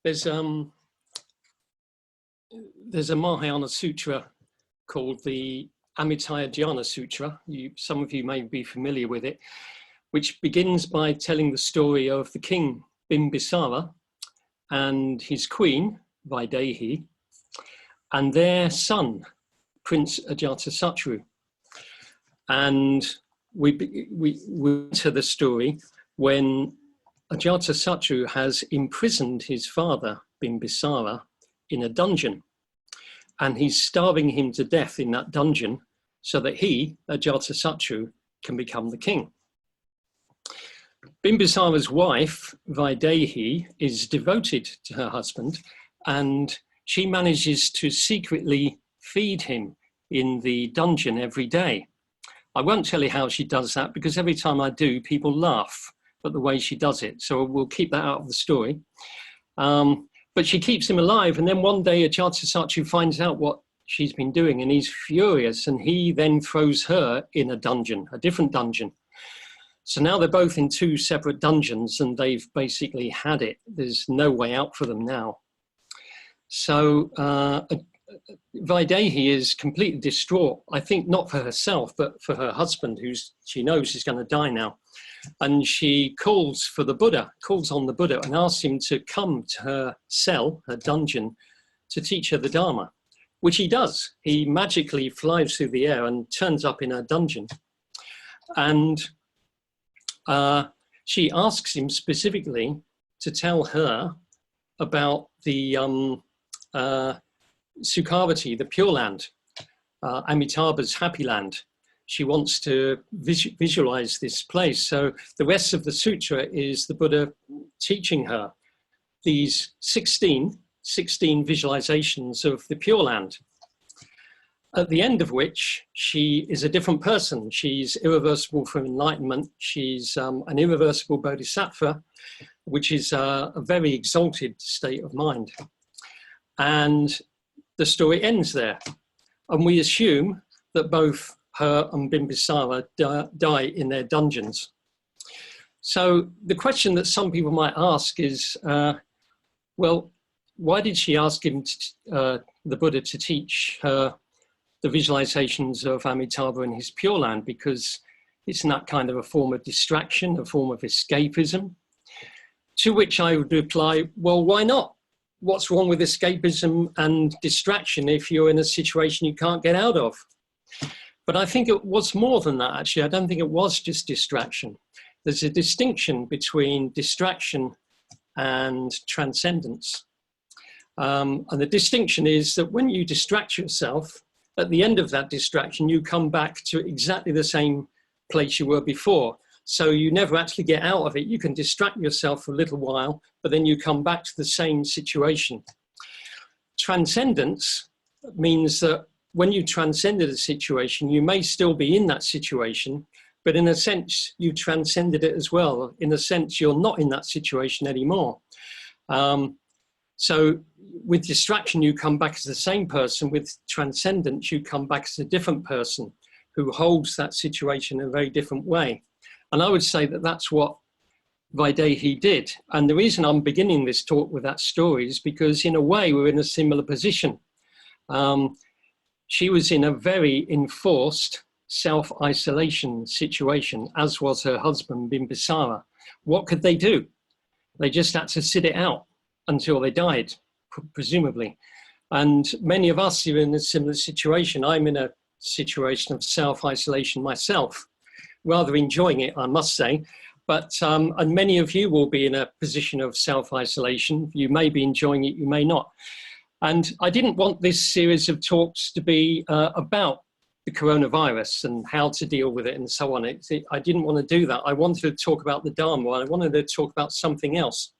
There's a Mahayana sutra called the Amittaya Dhyana Sutra. Some of you may be familiar with it, which begins by telling the story of the king Bimbisara and his queen Vaidehi and their son Prince Ajatasattu. And we enter the story when Ajatasattu has imprisoned his father Bimbisara in a dungeon, and he's starving him to death in that dungeon so that he, Ajatasattu, can become the king. Bimbisara's wife, Vaidehi, is devoted to her husband, and she manages to secretly feed him in the dungeon every day. I won't tell you how she does that, because every time I do, people laugh at the way she does it. So we'll keep that out of the story. But she keeps him alive. And then one day Ajatasattu finds out what she's been doing, and he's furious. And he then throws her in a dungeon, a different dungeon. So now they're both in two separate dungeons, and they've basically had it. There's no way out for them now. So Vaidehi is completely distraught, I think not for herself, but for her husband, who she knows is going to die now. And she calls on the Buddha and asks him to come to her cell, her dungeon, to teach her the Dharma, which he does. He magically flies through the air and turns up in her dungeon. And she asks him specifically to tell her about the Sukhavati, the Pure Land, Amitabha's happy land. She wants to visualize this place. So the rest of the sutra is the Buddha teaching her these 16 visualizations of the Pure Land, at the end of which she is a different person. She's irreversible for enlightenment. She's an irreversible bodhisattva, which is a very exalted state of mind. And the story ends there. And we assume that both her and Bimbisara die in their dungeons. So the question that some people might ask is, well, why did she ask him, the Buddha, to teach her the visualizations of Amitabha and his Pure Land? Because isn't that kind of a form of distraction, a form of escapism? To which I would reply, well, why not? What's wrong with escapism and distraction if you're in a situation you can't get out of? But I think it was more than that, actually. I don't think it was just distraction. There's a distinction between distraction and transcendence. And the distinction is that when you distract yourself, at the end of that distraction, you come back to exactly the same place you were before. So you never actually get out of it. You can distract yourself for a little while, but then you come back to the same situation. Transcendence means that when you transcended a situation, you may still be in that situation, but in a sense, you transcended it as well. In a sense, you're not in that situation anymore. So with distraction, you come back as the same person. With transcendence, you come back as a different person who holds that situation in a very different way. And I would say that that's what Vaidehi did. And the reason I'm beginning this talk with that story is because in a way, we're in a similar position. She was in a very enforced self-isolation situation, as was her husband, Bimbisara. What could they do? They just had to sit it out until they died, presumably. And many of us are in a similar situation. I'm in a situation of self-isolation myself, rather enjoying it, I must say. But and many of you will be in a position of self-isolation. You may be enjoying it, you may not. And I didn't want this series of talks to be about the coronavirus and how to deal with it and so on. I didn't want to do that. I wanted to talk about the Dharma. I wanted to talk about something else.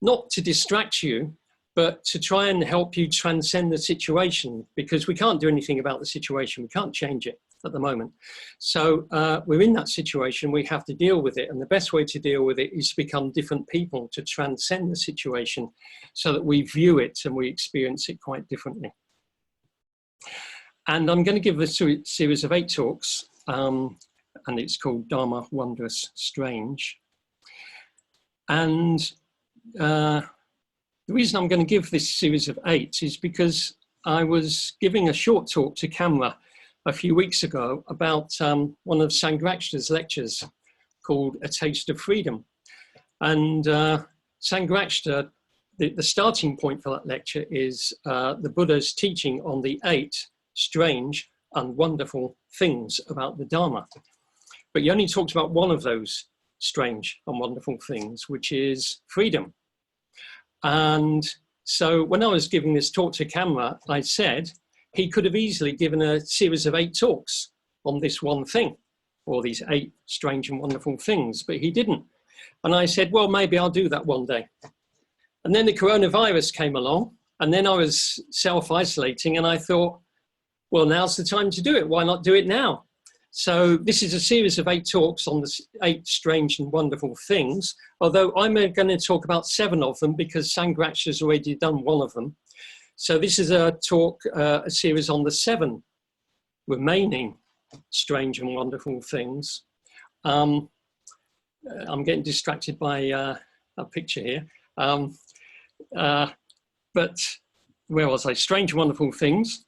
Not to distract you, but to try and help you transcend the situation, because we can't do anything about the situation. We can't change it at the moment. So we're in that situation, we have to deal with it. And the best way to deal with it is to become different people, to transcend the situation so that we view it and we experience it quite differently. And I'm going to give a series of 8 talks, and it's called Dharma, Wondrous, Strange. And the reason I'm going to give this series of 8 is because I was giving a short talk to camera a few weeks ago about one of Sangharakshita's lectures called A Taste of Freedom. And Sangharakshita, the starting point for that lecture is the Buddha's teaching on the 8 strange and wonderful things about the Dharma. But he only talked about one of those strange and wonderful things, which is freedom. And so when I was giving this talk to camera, I said he could have easily given a series of 8 talks on this one thing, or these 8 strange and wonderful things, but he didn't. And I said, well, maybe I'll do that one day. And then the coronavirus came along, and then I was self-isolating, and I thought, well, now's the time to do it. Why not do it now? So this is a series of 8 talks on the 8 strange and wonderful things, although I'm going to talk about 7 of them because Sangharakshita has already done one of them. So this is a talk, a series on the 7 remaining strange and wonderful things. I'm getting distracted by a picture here. But where was I? Strange and wonderful things.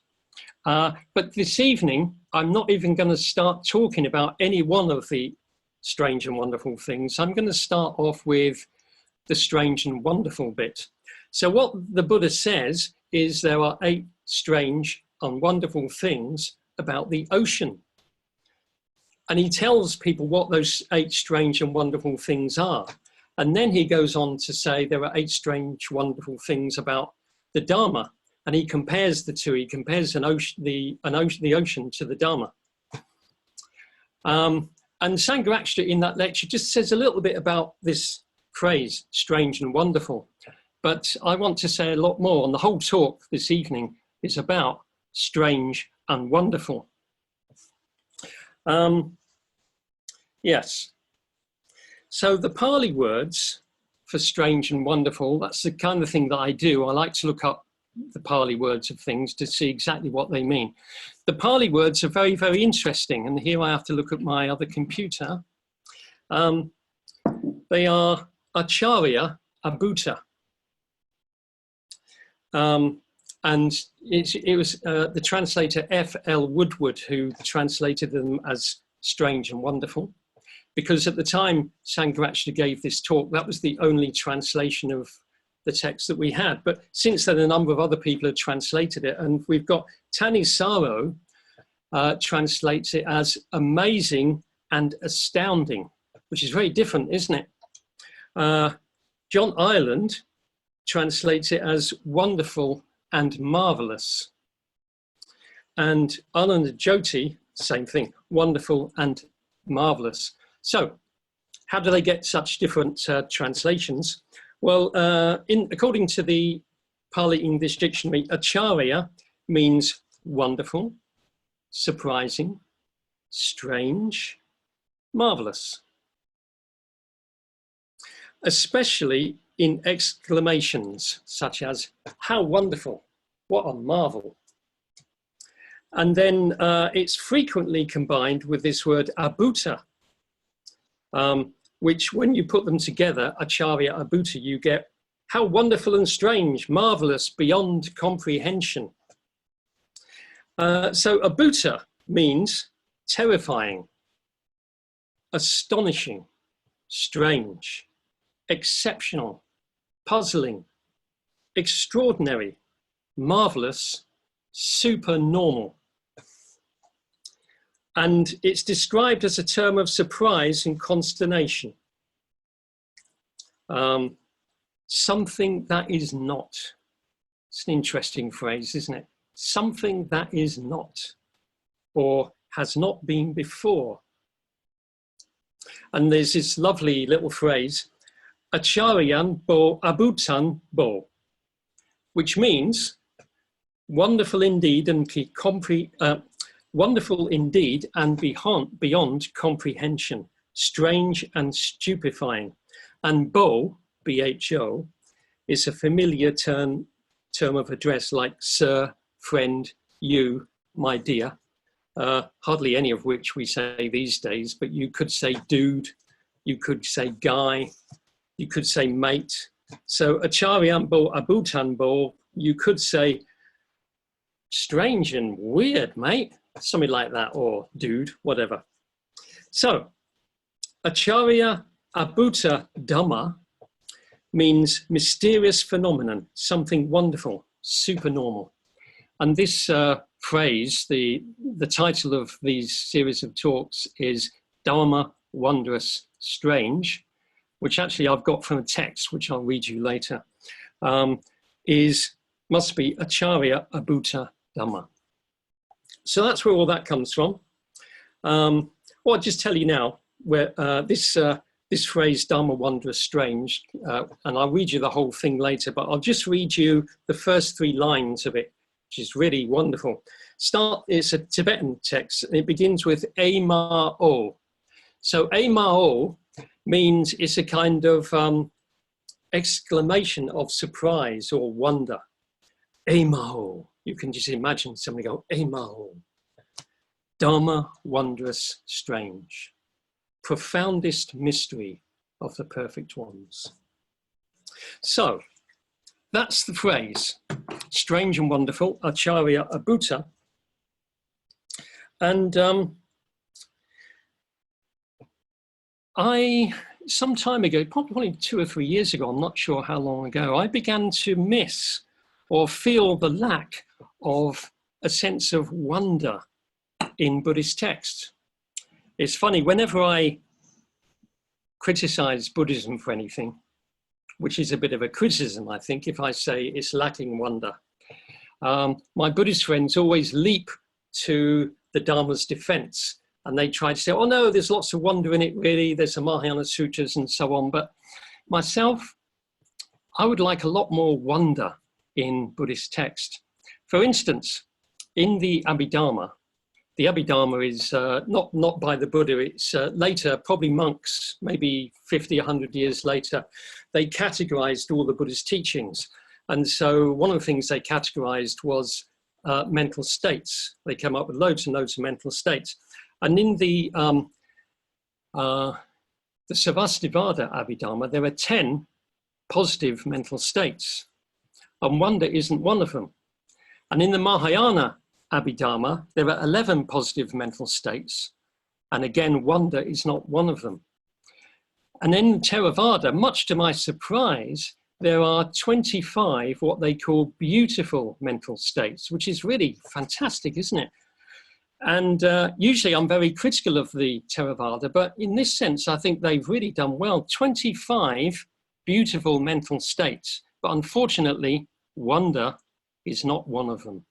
But this evening, I'm not even going to start talking about any one of the strange and wonderful things. I'm going to start off with the strange and wonderful bit. So what the Buddha says is there are 8 strange and wonderful things about the ocean. And he tells people what those 8 strange and wonderful things are. And then he goes on to say there are 8 strange, wonderful things about the Dharma. And he compares the two. He compares the ocean to the Dharma. And Sangharakshita in that lecture just says a little bit about this phrase, strange and wonderful. But I want to say a lot more. And the whole talk this evening is about strange and wonderful. Yes. So the Pali words for strange and wonderful, that's the kind of thing that I do. I like to look up the Pali words of things to see exactly what they mean. The Pali words are very, very interesting. And here I have to look at my other computer. They are Acharya Abhuta. And it was the translator F.L. Woodward who translated them as strange and wonderful. Because at the time Sangharakshita gave this talk, that was the only translation of the text that we had. But since then, a number of other people have translated it. And we've got Thanissaro translates it as amazing and astounding, which is very different, isn't it? John Ireland translates it as wonderful and marvelous. And Ananda Jyoti, same thing, wonderful and marvelous. So how do they get such different translations? Well, according to the Pali English Dictionary, Acharya means wonderful, surprising, strange, marvelous. Especially in exclamations such as, how wonderful, what a marvel. And then it's frequently combined with this word abhuta, which when you put them together, Acharya Abhuta, you get how wonderful and strange, marvelous, beyond comprehension. So Abhuta means terrifying, astonishing, strange, exceptional, puzzling, extraordinary, marvelous, supernormal. And it's described as a term of surprise and consternation. Something that is not. It's an interesting phrase, isn't it? Something that is not, or has not been before. And there's this lovely little phrase, Acharyan bo abhutan bo, which means wonderful indeed and wonderful indeed and beyond comprehension, strange and stupefying. And bo, B-H-O, is a familiar term of address like sir, friend, you, my dear, hardly any of which we say these days, but you could say dude, you could say guy, you could say mate, So Acharyambo Abutanbo, you could say strange and weird, mate, something like that, or dude, whatever. So Acharya Abhuta Dhamma means mysterious phenomenon, something wonderful, supernormal. And this phrase, the title of these series of talks is Dharma, Wondrous, Strange, which actually I've got from a text, which I'll read you later, must be Acharya Abhuta Dhamma. So that's where all that comes from. Well, I'll just tell you now, where this phrase, Dharma, Wondrous, Strange, and I'll read you the whole thing later, but I'll just read you the first 3 lines of it, which is really wonderful. It's a Tibetan text, and it begins with A Ma O. So A Ma O means it's a kind of exclamation of surprise or wonder. A Ma O. You can just imagine somebody go, A Ma O. Dharma, Wondrous, Strange. Profoundest mystery of the perfect ones. So that's the phrase, strange and wonderful, Acharya Abhuta. And some time ago, probably 2 or 3 years ago, I'm not sure how long ago, I began to miss or feel the lack of a sense of wonder in Buddhist texts. It's funny, whenever I criticize Buddhism for anything, which is a bit of a criticism, I think, if I say it's lacking wonder, my Buddhist friends always leap to the Dharma's defense, and they try to say, oh no, there's lots of wonder in it, really, there's the Mahayana Sutras and so on. But myself, I would like a lot more wonder in Buddhist text. For instance, in the Abhidharma is not by the Buddha, it's later, probably monks, maybe 50, 100 years later, they categorized all the Buddhist teachings. And so one of the things they categorized was mental states. They came up with loads and loads of mental states. And in the Sarvastivada Abhidharma, there are 10 positive mental states, and wonder isn't one of them. And in the Mahayana Abhidharma, there are 11 positive mental states, and again, wonder is not one of them. And in Theravada, much to my surprise, there are 25 what they call beautiful mental states, which is really fantastic, isn't it? And usually I'm very critical of the Theravada, but in this sense, I think they've really done well. 25 beautiful mental states, but unfortunately, wonder is not one of them.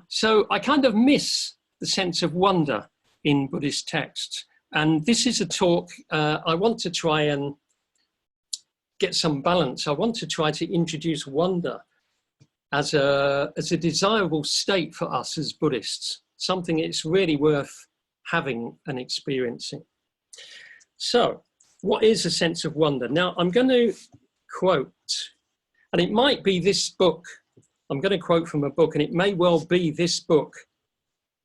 So I kind of miss the sense of wonder in Buddhist texts. And this is a talk, I want to try and get some balance. I want to try to introduce wonder as a desirable state for us as Buddhists, something it's really worth having and experiencing. So what is a sense of wonder? Now I'm going to quote, and it might be this book. I'm going to quote from a book, and it may well be this book,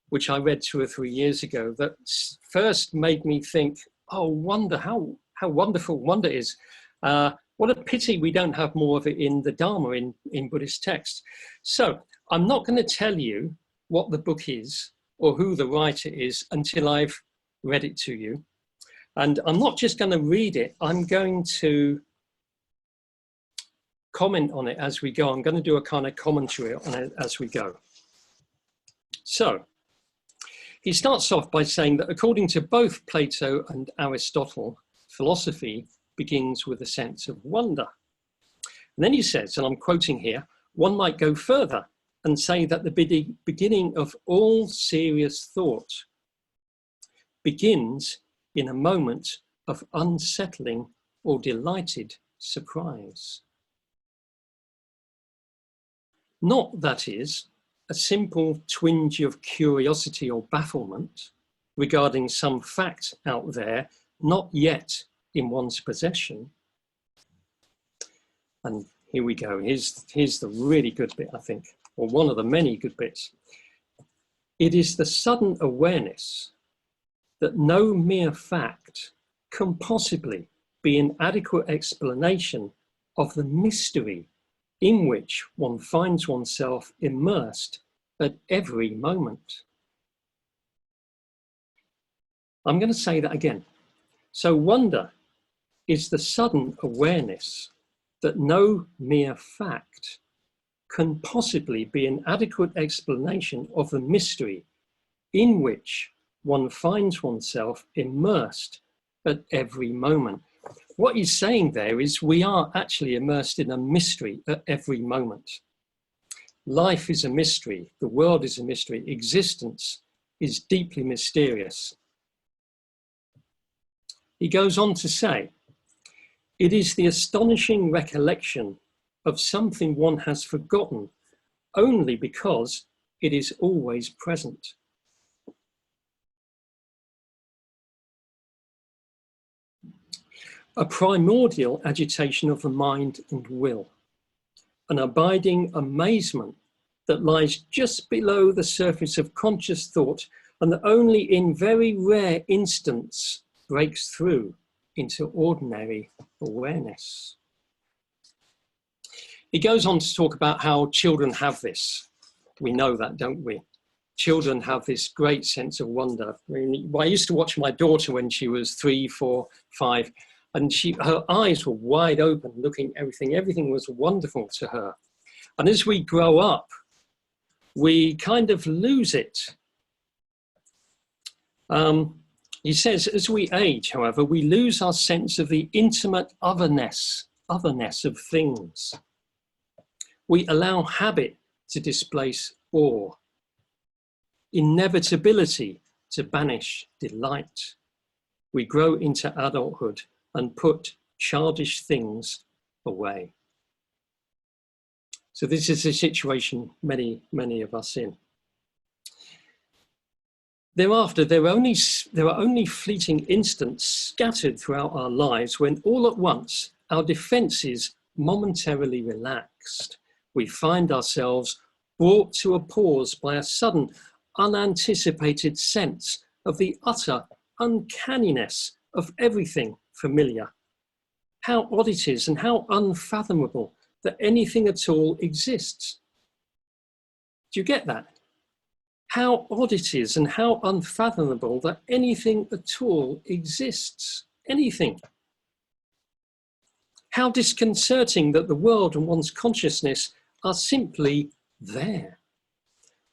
which I read 2 or 3 years ago, that first made me think, oh, wonder, how wonderful wonder is. What a pity we don't have more of it in the Dharma, in Buddhist texts. So I'm not going to tell you what the book is or who the writer is until I've read it to you. And I'm not just going to read it, I'm going to comment on it as we go. I'm going to do a kind of commentary on it as we go. So he starts off by saying that according to both Plato and Aristotle, philosophy begins with a sense of wonder. And then he says, and I'm quoting here, one might go further and say that the beginning of all serious thought begins in a moment of unsettling or delighted surprise. Not, that is, a simple twinge of curiosity or bafflement regarding some fact out there, not yet in one's possession. And here we go. Here's the really good bit, I think, or one of the many good bits. It is the sudden awareness that no mere fact can possibly be an adequate explanation of the mystery in which one finds oneself immersed at every moment. I'm going to say that again. So wonder is the sudden awareness that no mere fact can possibly be an adequate explanation of the mystery in which one finds oneself immersed at every moment. What he's saying there is we are actually immersed in a mystery at every moment. Life is a mystery, the world is a mystery, existence is deeply mysterious. He goes on to say, it is the astonishing recollection of something one has forgotten only because it is always present. A primordial agitation of the mind and will, an abiding amazement that lies just below the surface of conscious thought and that only in very rare instants breaks through into ordinary awareness. He goes on to talk about how children have this. We know that, don't we? Children have this great sense of wonder. I used to watch my daughter when she was 3, 4, 5, and her eyes were wide open, looking at everything. Everything was wonderful to her. And as we grow up, we kind of lose it. He says, as we age, however, we lose our sense of the intimate otherness of things. We allow habit to displace awe, inevitability to banish delight. We grow into adulthood and put childish things away. So this is a situation many of us in. Thereafter, there are only fleeting instants scattered throughout our lives when all at once our defences momentarily relaxed. We find ourselves brought to a pause by a sudden, unanticipated sense of the utter uncanniness of everything familiar. How odd it is and how unfathomable that anything at all exists. Do you get that? How odd it is and how unfathomable that anything at all exists. Anything. How disconcerting that the world and one's consciousness are simply there,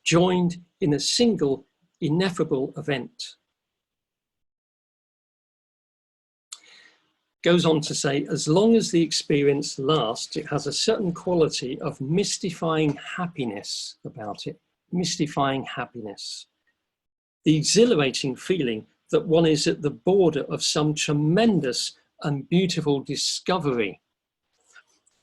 joined in a single ineffable event. Goes on to say, as long as the experience lasts, it has a certain quality of mystifying happiness about it. Mystifying happiness. The exhilarating feeling that one is at the border of some tremendous and beautiful discovery.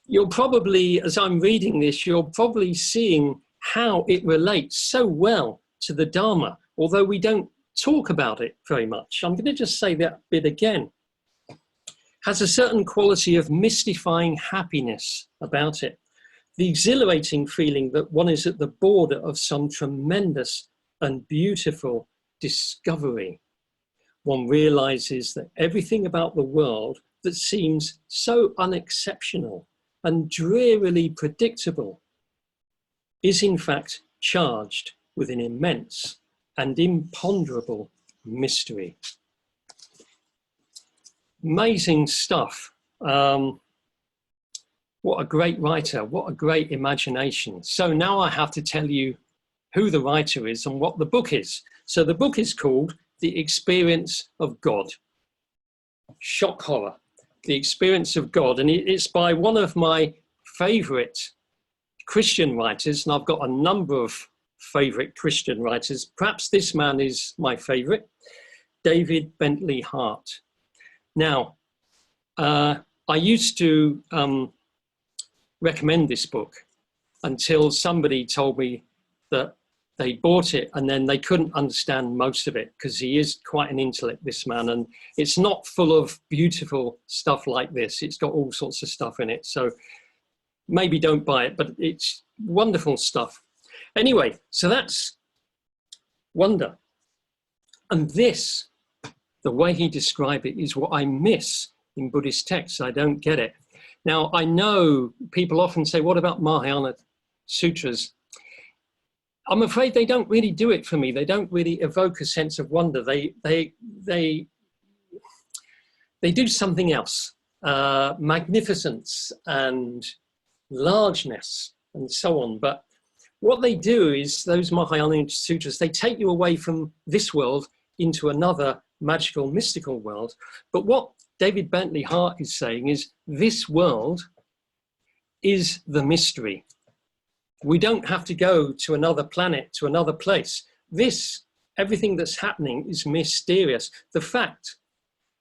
You're probably, as I'm reading this, you're probably seeing how it relates so well to the Dharma, although we don't talk about it very much. I'm going to just say that bit again. Has a certain quality of mystifying happiness about it. The exhilarating feeling that one is at the border of some tremendous and beautiful discovery. One realizes that everything about the world that seems so unexceptional and drearily predictable is in fact charged with an immense and imponderable mystery. Amazing stuff. What a great writer, what a great imagination. So now I have to tell you who the writer is and what the book is. So the book is called The Experience of God. Shock horror, The Experience of God. And it's by one of my favorite Christian writers, and I've got a number of favorite Christian writers. Perhaps this man is my favorite, David Bentley Hart. Now, I used to recommend this book until somebody told me that they bought it and then they couldn't understand most of it because he is quite an intellect, this man, and it's not full of beautiful stuff like this. It's got all sorts of stuff in it. So maybe don't buy it, but it's wonderful stuff. Anyway, so that's wonder. And this, the way he described it, is what I miss in Buddhist texts. I don't get it. Now, I know people often say, what about Mahayana sutras? I'm afraid they don't really do it for me. They don't really evoke a sense of wonder. They do something else, magnificence and largeness and so on. But what they do is, those Mahayana sutras, they take you away from this world into another magical, mystical world. But what David Bentley Hart is saying is, this world is the mystery. We don't have to go to another planet, to another place. Everything that's happening is mysterious. The fact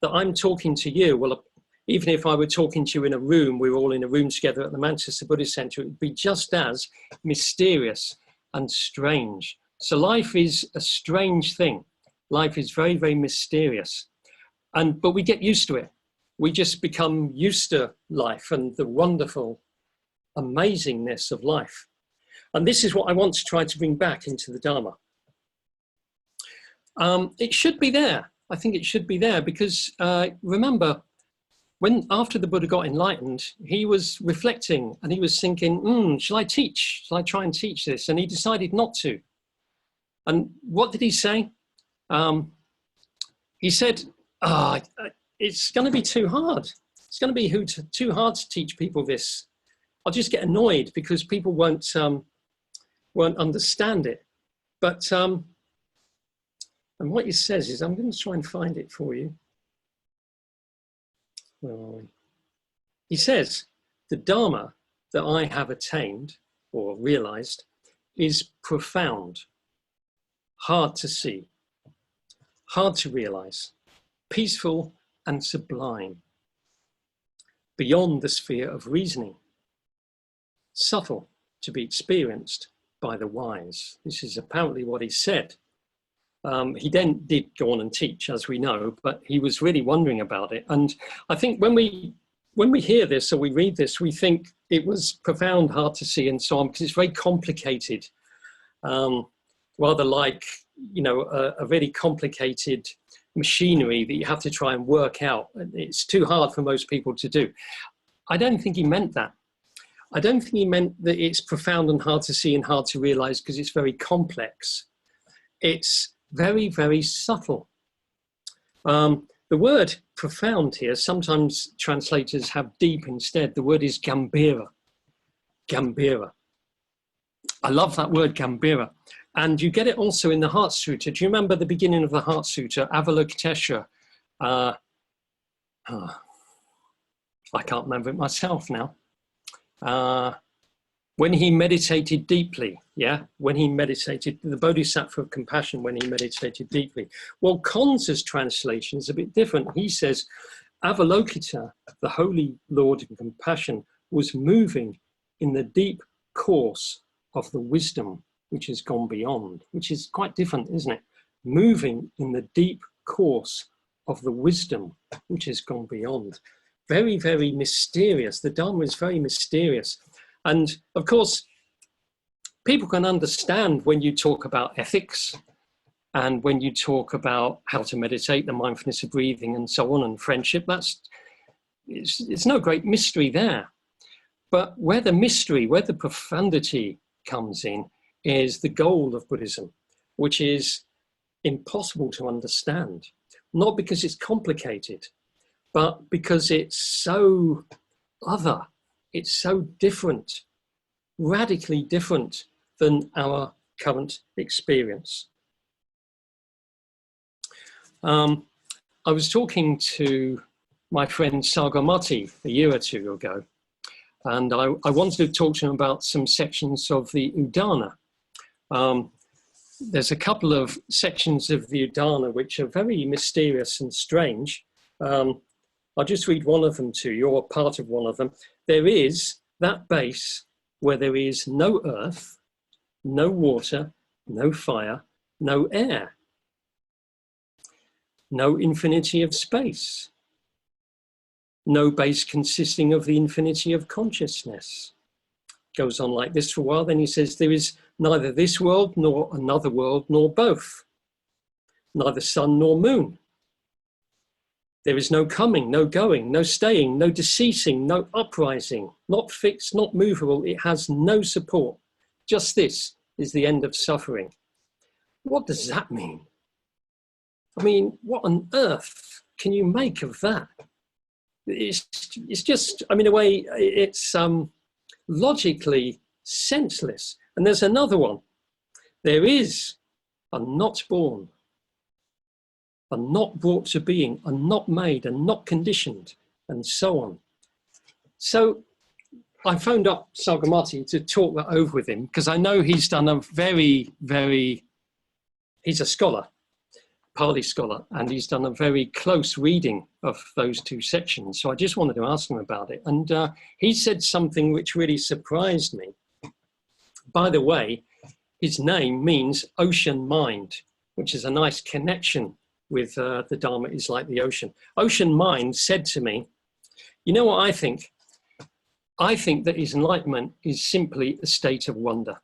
that I'm talking to you, well, even if I were talking to you in a room, we were all in a room together at the Manchester Buddhist Centre, it would be just as mysterious and strange. So life is a strange thing. Life is very, very mysterious. But we get used to it. We just become used to life and the wonderful amazingness of life. And this is what I want to try to bring back into the Dharma. It should be there. I think it should be there because remember, after the Buddha got enlightened, he was reflecting and he was thinking, shall I teach? Shall I try and teach this? And he decided not to. And what did he say? He said, it's going to be too hard. It's going to be too hard to teach people this. I'll just get annoyed because people won't understand it. But, and what he says is, I'm going to try and find it for you. Where are we? He says, the Dharma that I have attained or realized is profound, hard to see, hard to realize, peaceful and sublime, beyond the sphere of reasoning, subtle to be experienced by the wise. This is apparently what he said. He then did go on and teach, as we know, but he was really wondering about it. And I think when we hear this or we read this, we think it was profound, hard to see and so on, because it's very complicated, rather like, you know, a really complicated machinery that you have to try and work out. It's too hard for most people to do. I don't think he meant that. I don't think he meant that it's profound and hard to see and hard to realize because it's very complex. It's very, very subtle. The word profound here, sometimes translators have deep instead. The word is gambhira. Gambhira. I love that word, gambhira. And you get it also in the Heart Sutta. Do you remember the beginning of the Heart Sutta? Avalokiteshvara. I can't remember it myself now. When he meditated deeply, yeah? When he meditated, the Bodhisattva of compassion, when he meditated deeply. Well, Konza's translation is a bit different. He says, Avalokita, the Holy Lord in compassion, was moving in the deep course of the wisdom which has gone beyond, which is quite different, isn't it? Moving in the deep course of the wisdom which has gone beyond. Very, very mysterious. The Dharma is very mysterious. And of course, people can understand when you talk about ethics and when you talk about how to meditate, the mindfulness of breathing and so on, and friendship. It's no great mystery there. But where the mystery, where the profundity comes in is the goal of Buddhism, which is impossible to understand. Not because it's complicated, but because it's so other, it's so different, radically different than our current experience. I was talking to my friend Sagamati a year or two ago, and I wanted to talk to him about some sections of the Udana. There's a couple of sections of the Udana which are very mysterious and strange. I'll just read one of them to you, or part of one of them. There is that base where there is no earth, no water, no fire, no air, no infinity of space, no base consisting of the infinity of consciousness. Goes on like this for a while, then he says there is neither this world nor another world nor both, neither sun nor moon. There is no coming, no going, no staying, no deceasing, no uprising, not fixed, not movable. It has no support. Just this is the end of suffering. What does that mean? I mean, what on earth can you make of that? It's just, I mean, in a way, it's logically senseless. And there's another one. There is a not born, a not brought to being, a not made, a not conditioned, and so on. So I phoned up Sagamati to talk that over with him, because I know he's done a he's a scholar, Pali scholar, and he's done a very close reading of those two sections. So I just wanted to ask him about it. And he said something which really surprised me. By the way, his name means ocean mind, which is a nice connection with the Dharma is like the ocean. Ocean mind said to me, you know what I think? I think that his enlightenment is simply a state of wonder.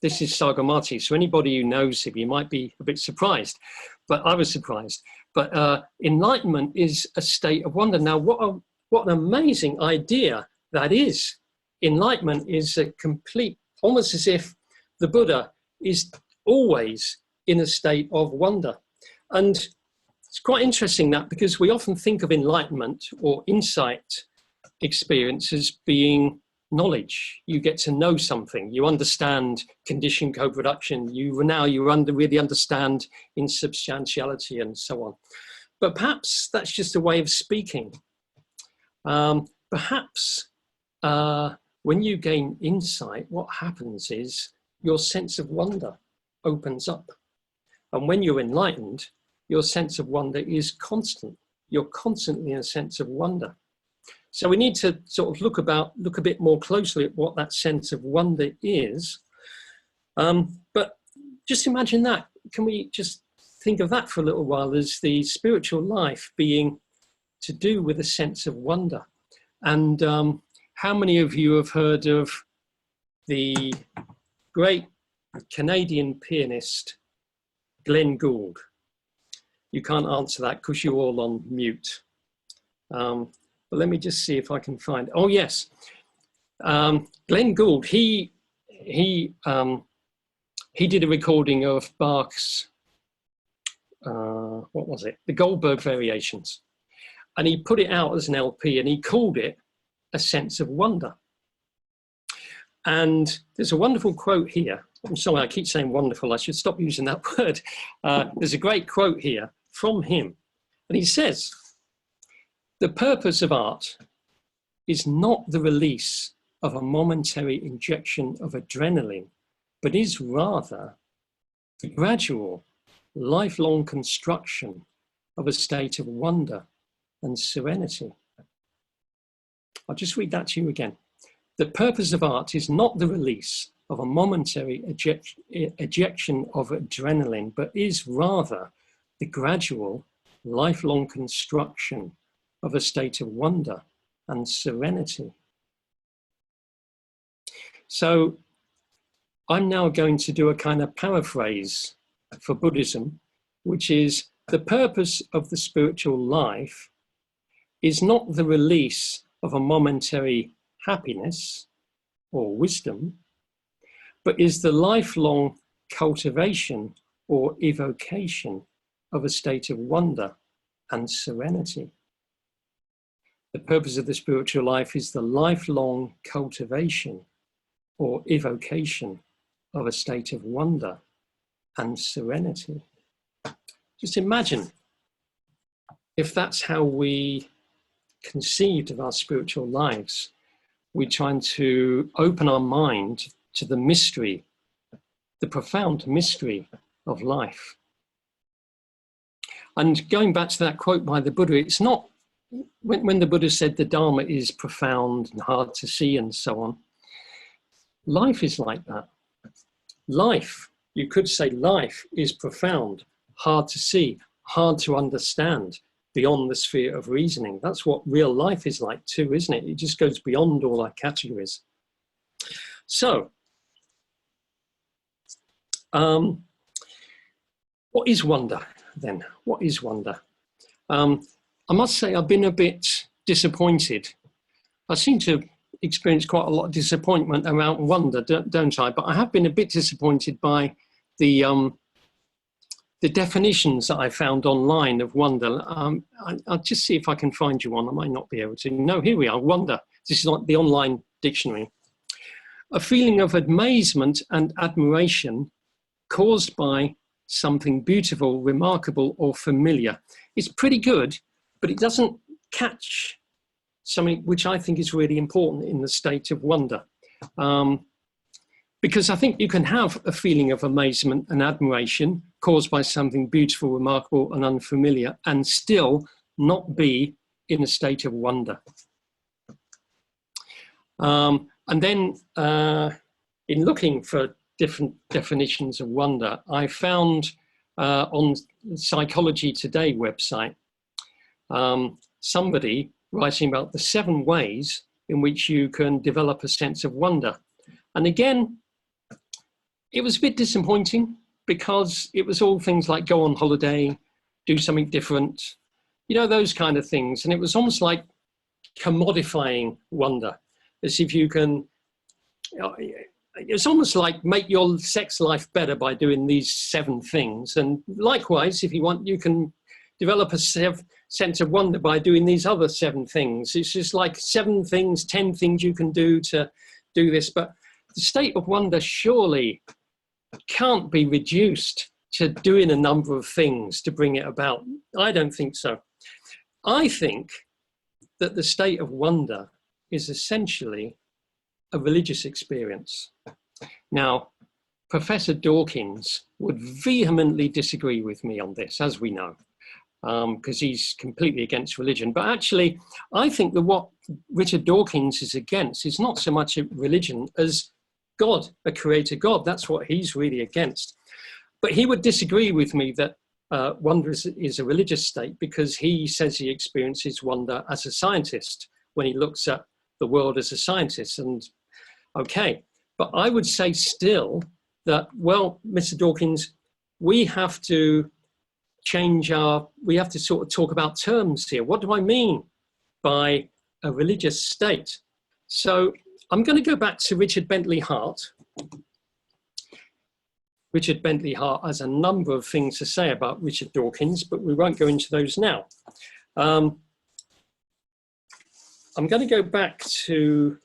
This is Sagamati, so anybody who knows him, you might be a bit surprised, but I was surprised. But enlightenment is a state of wonder. Now, what an amazing idea that is. Enlightenment is a complete, almost as if the Buddha is always in a state of wonder. And it's quite interesting that, because we often think of enlightenment or insight experience as being knowledge. You get to know something, you understand condition co-production, you really understand insubstantiality and so on. But perhaps that's just a way of speaking. Perhaps when you gain insight, what happens is your sense of wonder opens up. And when you're enlightened, your sense of wonder is constant. You're constantly in a sense of wonder. So we need to sort of look a bit more closely at what that sense of wonder is. But just imagine that. Can we just think of that for a little while as the spiritual life being to do with a sense of wonder? And how many of you have heard of the great Canadian pianist, Glenn Gould? You can't answer that because you're all on mute. But let me just see if I can find, oh yes. Glenn Gould, he did a recording of Bach's, what was it? The Goldberg Variations. And he put it out as an LP and he called it A Sense of Wonder. And there's a wonderful quote here. I'm sorry, I keep saying wonderful. I should stop using that word. There's a great quote here from him. And he says, the purpose of art is not the release of a momentary injection of adrenaline, but is rather the gradual, lifelong construction of a state of wonder and serenity. I'll just read that to you again. The purpose of art is not the release of a momentary ejection of adrenaline, but is rather the gradual, lifelong construction of a state of wonder and serenity. So I'm now going to do a kind of paraphrase for Buddhism, which is the purpose of the spiritual life is not the release of a momentary happiness or wisdom, but is the lifelong cultivation or evocation of a state of wonder and serenity. The purpose of the spiritual life is the lifelong cultivation or evocation of a state of wonder and serenity. Just imagine if that's how we conceived of our spiritual lives. We're trying to open our mind to the mystery, the profound mystery of life. And going back to that quote by the Buddha, it's not, when the Buddha said the Dharma is profound and hard to see and so on, life is like that. Life, you could say life is profound, hard to see, hard to understand, beyond the sphere of reasoning. That's what real life is like too, isn't it? It just goes beyond all our categories. So, what is wonder then? What is wonder? I must say I've been a bit disappointed. I seem to experience quite a lot of disappointment around wonder, don't I? But I have been a bit disappointed by the definitions that I found online of wonder. I'll just see if I can find you one. I might not be able to. No, here we are, wonder. This is like the online dictionary. A feeling of amazement and admiration caused by something beautiful, remarkable, or familiar. It's pretty good, but it doesn't catch something which I think is really important in the state of wonder. Because I think you can have a feeling of amazement and admiration caused by something beautiful, remarkable, and unfamiliar, and still not be in a state of wonder. And then in looking for different definitions of wonder, I found on Psychology Today website, somebody writing about the 7 ways in which you can develop a sense of wonder. And again, it was a bit disappointing because it was all things like go on holiday, do something different, you know, those kind of things. And it was almost like commodifying wonder, as if you can, it's almost like make your sex life better by doing these 7 things. And likewise, if you want, you can develop a sense of wonder by doing these other 7 things. It's just like 7 things, 10 things you can do to do this. But the state of wonder surely can't be reduced to doing a number of things to bring it about. I don't think so. I think that the state of wonder is essentially a religious experience. Now, Professor Dawkins would vehemently disagree with me on this, as we know, because he's completely against religion. But actually, I think that what Richard Dawkins is against is not so much a religion as God, a creator God. That's what he's really against. But he would disagree with me that wonder is a religious state, because he says he experiences wonder as a scientist when he looks at the world as a scientist. And okay, but I would say still that, well, Mr. Dawkins, we have to change we have to sort of talk about terms here. What do I mean by a religious state? So I'm going to go back to Richard Bentley Hart. Richard Bentley Hart has a number of things to say about Richard Dawkins, but we won't go into those now. I'm going to go back to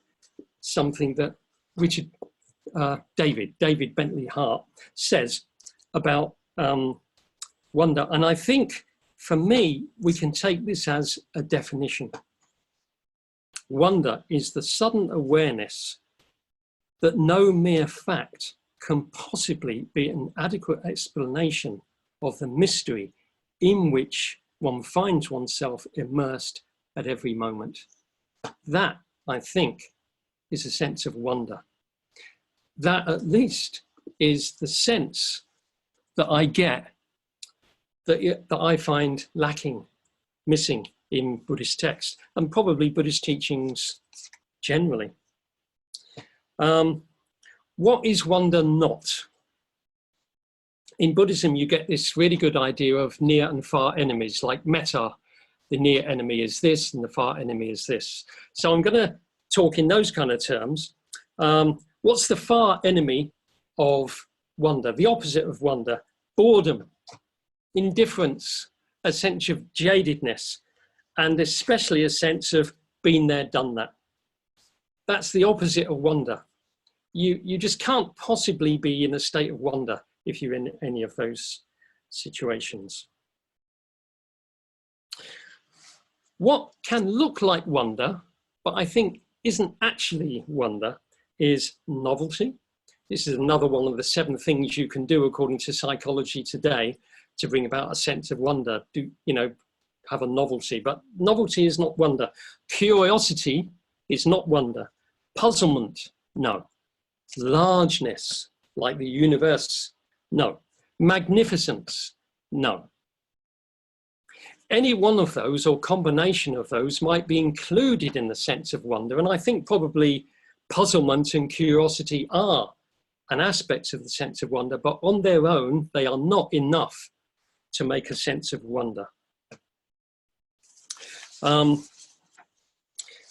something that David Bentley Hart says about wonder. And I think, for me, we can take this as a definition. Wonder is the sudden awareness that no mere fact can possibly be an adequate explanation of the mystery in which one finds oneself immersed at every moment. That, I think, is a sense of wonder. That, at least, is the sense that I get, that I find lacking, missing in Buddhist texts, and probably Buddhist teachings generally. What is wonder not? In Buddhism, you get this really good idea of near and far enemies, like metta. The near enemy is this, and the far enemy is this. So I'm going to talk in those kind of terms. What's the far enemy of wonder? The opposite of wonder: boredom, indifference, a sense of jadedness, and especially a sense of been there, done that. That's the opposite of wonder. You just can't possibly be in a state of wonder if you're in any of those situations. What can look like wonder, but I think isn't actually wonder, is novelty. This is another one of the 7 things you can do according to Psychology Today to bring about a sense of wonder. Have a novelty, but novelty is not wonder. Curiosity is not wonder. Puzzlement, no. Largeness, like the universe, no. Magnificence, no. Any one of those or combination of those might be included in the sense of wonder, and I think probably puzzlement and curiosity are an aspect of the sense of wonder, but on their own, they are not enough to make a sense of wonder.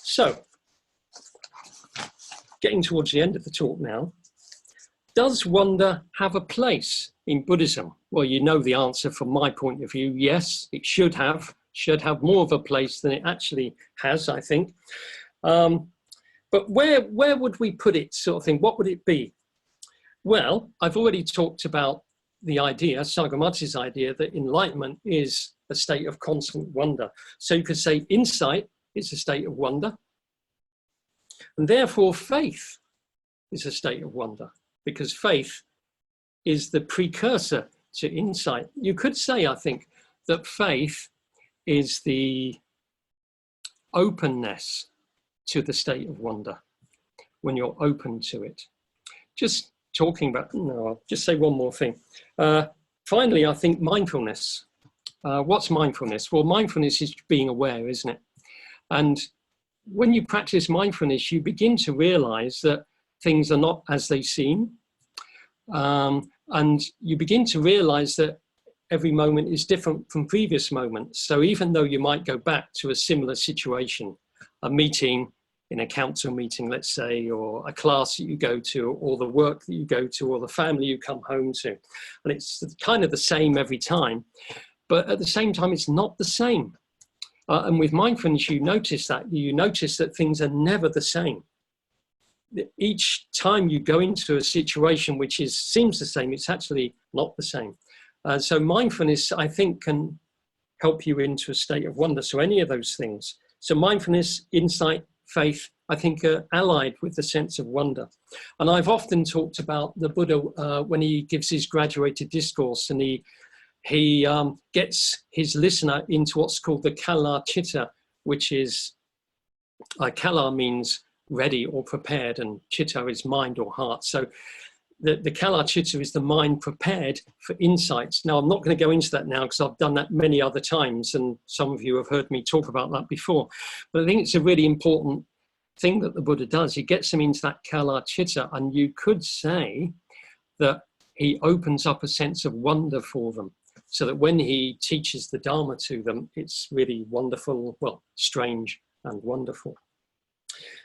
So, getting towards the end of the talk now, does wonder have a place in Buddhism? Well, you know the answer from my point of view. Yes, it should have more of a place than it actually has, I think. But where would we put it, sort of thing? What would it be? Well, I've already talked about the idea, Sagamati's idea, that enlightenment is a state of constant wonder. So you could say insight is a state of wonder, and therefore faith is a state of wonder, because faith is the precursor to insight. You could say, I think, that faith is the openness to the state of wonder, when you're open to it. Just talking about, no, I'll just say one more thing. Finally, I think mindfulness. What's mindfulness? Well, mindfulness is being aware, isn't it? And when you practice mindfulness, you begin to realize that things are not as they seem. And you begin to realize that every moment is different from previous moments. So even though you might go back to a similar situation, a meeting, in a council meeting, let's say, or a class that you go to, or the work that you go to, or the family you come home to. And it's kind of the same every time, but at the same time, it's not the same. And with mindfulness, you notice that things are never the same. Each time you go into a situation which seems the same, it's actually not the same. So mindfulness, I think, can help you into a state of wonder. So any of those things. So mindfulness, insight, faith, I think, are allied with the sense of wonder. And I've often talked about the Buddha when he gives his graduated discourse, and he gets his listener into what's called the kala chitta, which is, kala means ready or prepared, and chitta is mind or heart. So the kala chitta is the mind prepared for insights. Now, I'm not going to go into that now because I've done that many other times, and some of you have heard me talk about that before. But I think it's a really important thing that the Buddha does. He gets them into that kala chitta, and you could say that he opens up a sense of wonder for them, so that when he teaches the Dharma to them, it's really wonderful, well, strange and wonderful.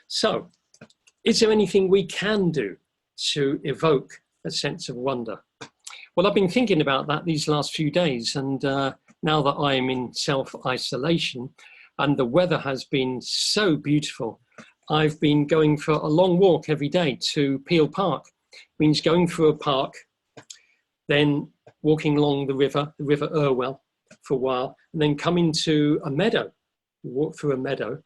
So, is there anything we can do to evoke a sense of wonder? Well, I've been thinking about that these last few days, and now that I am in self-isolation and the weather has been so beautiful, I've been going for a long walk every day to Peel Park. It means going through a park, then walking along the River Irwell for a while, and then coming to a meadow. You walk through a meadow,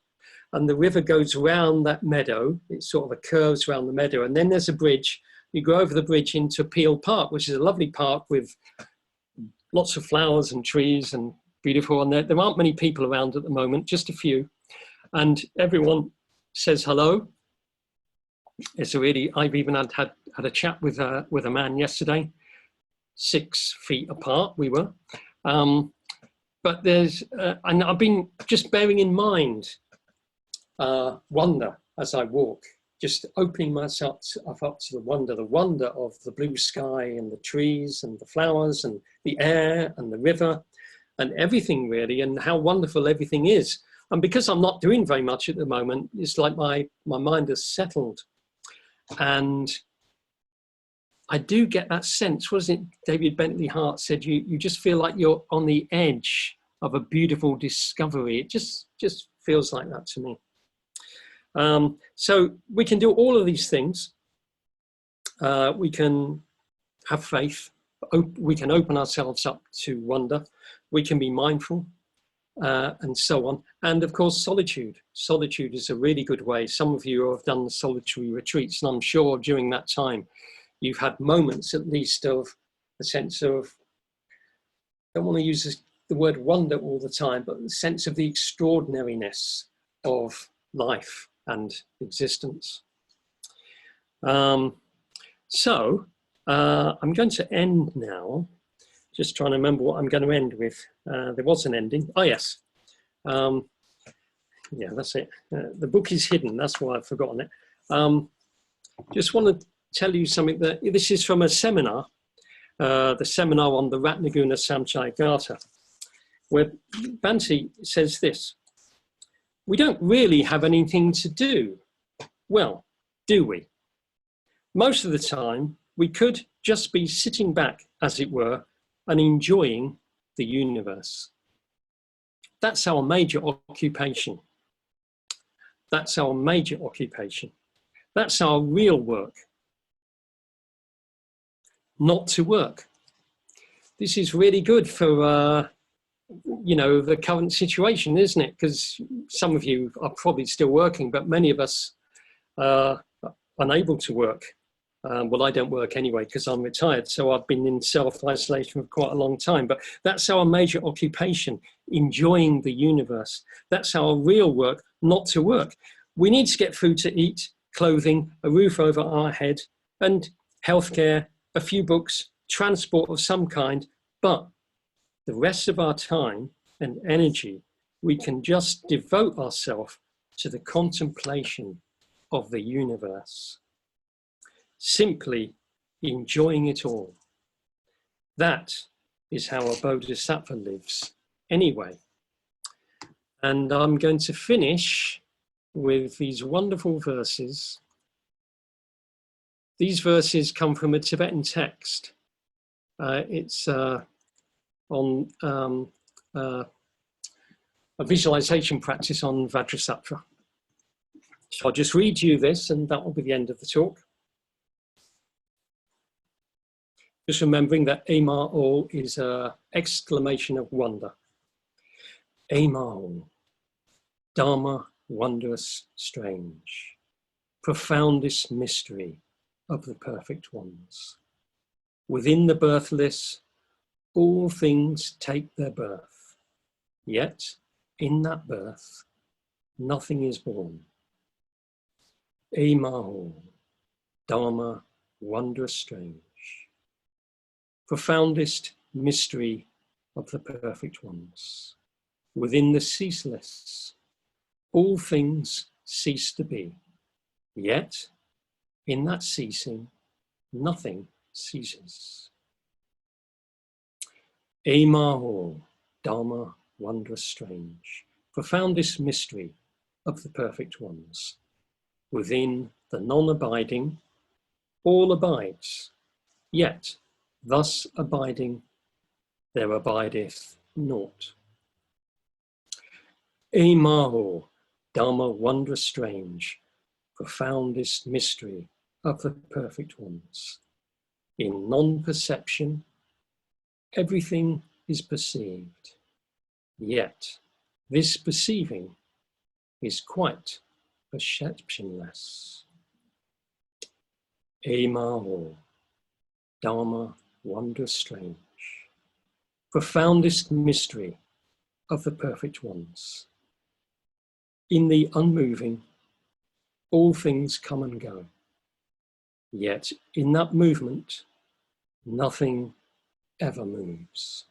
and the river goes around that meadow. It sort of curves around the meadow, and then there's a bridge. You go over the bridge into Peel Park, which is a lovely park with lots of flowers and trees and beautiful. And there aren't many people around at the moment, just a few. And everyone says hello. It's a really, I've even had a chat with a man yesterday, 6 feet apart we were. But there's, and I've been just bearing in mind wonder as I walk, just opening myself up to the wonder of the blue sky and the trees and the flowers and the air and the river and everything really, and how wonderful everything is. And because I'm not doing very much at the moment, it's like my mind has settled. And I do get that sense, wasn't it, David Bentley Hart said, you just feel like you're on the edge of a beautiful discovery. It just feels like that to me. So we can do all of these things. We can have faith. We can open ourselves up to wonder. We can be mindful, and so on. And of course, solitude. Solitude is a really good way. Some of you have done the solitary retreats, and I'm sure during that time, you've had moments at least of a sense of, I don't want to use the word wonder all the time, but the sense of the extraordinariness of life and existence. I'm going to end now, just trying to remember what I'm going to end with. There was an ending. Oh, yes. Yeah, that's it. The book is hidden. That's why I've forgotten it. Just want to tell you something that this is from a seminar, the seminar on the Ratnaguna Samchaya Gata, where Bhante says this: we don't really have anything to do. Well, do we? Most of the time, we could just be sitting back, as it were, and enjoying the universe. That's our major occupation. That's our major occupation. That's our real work. Not to work. This is really good for, you know, the current situation, isn't it? Because some of you are probably still working, but many of us are unable to work. Well, I don't work anyway because I'm retired, so I've been in self-isolation for quite a long time, but that's our major occupation, enjoying the universe. That's our real work, not to work. We need to get food to eat, clothing, a roof over our head, and healthcare, a few books, transport of some kind, but the rest of our time and energy, we can just devote ourselves to the contemplation of the universe. Simply enjoying it all. That is how a bodhisattva lives anyway. And I'm going to finish with these wonderful verses. These verses come from a Tibetan text. It's on a visualization practice on Vajrasattva. So I'll just read you this and that will be the end of the talk. Just remembering that Ema-o is an exclamation of wonder. Ema-o, Dharma, wondrous, strange, profoundest mystery of the perfect ones. Within the birthless, all things take their birth, yet in that birth, nothing is born. Ema-o, Dharma, wondrous, strange, profoundest mystery of the perfect ones. Within the ceaseless, all things cease to be, yet in that ceasing, nothing ceases. Ema-o, Dharma, wondrous, strange, profoundest mystery of the perfect ones. Within the non-abiding, all abides, yet thus abiding, there abideth naught. Ema-o, Dharma, wondrous, strange, profoundest mystery of the perfect ones. In non-perception, everything is perceived, yet this perceiving is quite perceptionless. Ema-o, Dharma, wondrous, strange, profoundest mystery of the perfect ones. In the unmoving, all things come and go, yet in that movement, nothing ever moves.